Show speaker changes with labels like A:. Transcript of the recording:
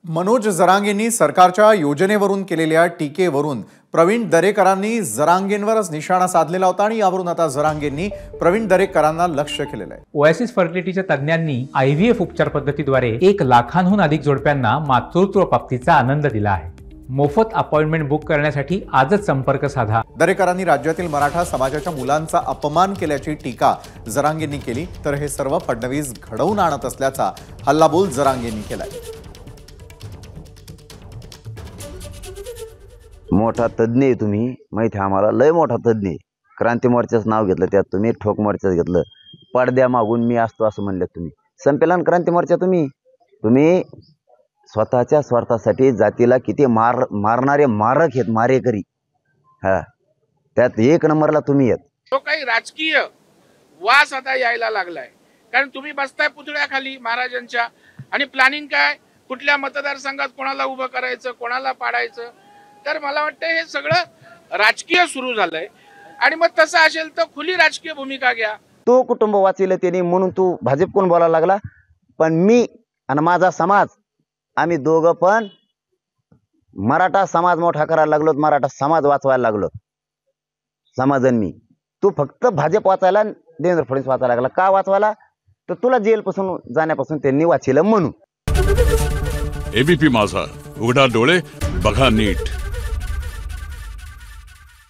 A: मनोज जरांगेंनी सरकारच्या योजनेवरून केलेल्या टीकेवरून प्रवीण दरेकरांनी जरांगेंवरच निशाणा साधलेला होता आणि यावरून आता जरांगेंनी प्रवीण दरेकरांना लक्ष्य केलेलं आहे।
B: ओएसिस फर्टिलिटीच्या तज्ञांनी IVF उपचार पद्धतीद्वारे 1 लाखांहून अधिक जोडप्यांना मातृत्व प्राप्तीचा आनंद दिला आहे। मोफत अपॉइंटमेंट बुक करण्यासाठी आजच संपर्क साधा।
A: दरेकरांनी राज्यातील मराठा समाजाच्या मुलांचा अपमान केल्याची टीका जरांगेंनी केली, तर हे सर्व फडणवीस घडवून आणत असल्याचा हल्लाबोल जरांगेंनी केलाय।
C: मोठा तज्ञ आहे तुम्ही, माहिती आम्हाला, लय मोठा तज्ञ आहे। क्रांती मोर्चाचं नाव घेतलं, त्यात तुम्ही ठोक मोर्चाचं घेतलं, पडद्या मागून मी असतो असं म्हणलं तुम्ही। संपेलन क्रांती मोर्चा तुम्ही स्वतःच्या स्वार्थासाठी जातीला किती मारणारे मारक आहेत, मारेकरी। हा, त्यात 1 नंबरला तुम्ही आहेत।
D: तो काही राजकीय वास आता यायला लागलाय, कारण तुम्ही बसताय पुतळ्याखाली महाराजांच्या आणि प्लॅनिंग काय, कुठल्या मतदारसंघात कोणाला उभं करायचं, कोणाला पाडायचं। तर मला वाटतं हे सगळं राजकीय सुरू झालंय आणि मग तसं असेल तर खुली राजकीय भूमिका घ्या।
C: तो कुटुंब वाचविलं त्यांनी म्हणून तू भाजप कोण बोलायला लागला, पण मी आणि माझा समाज आम्ही दोघं पण मराठा समाज मोठा करायला लागलो, मराठा समाज वाचवायला लागलो समाजान। मी तू फक्त भाजप वाचायला, देवेंद्र फडणवीस वाचायला लागला का वाचवायला, तर तुला जेलपासून जाण्यापासून त्यांनी वाचलं म्हणून।
E: ABP माझा, उघडा डोळे बघा नीट।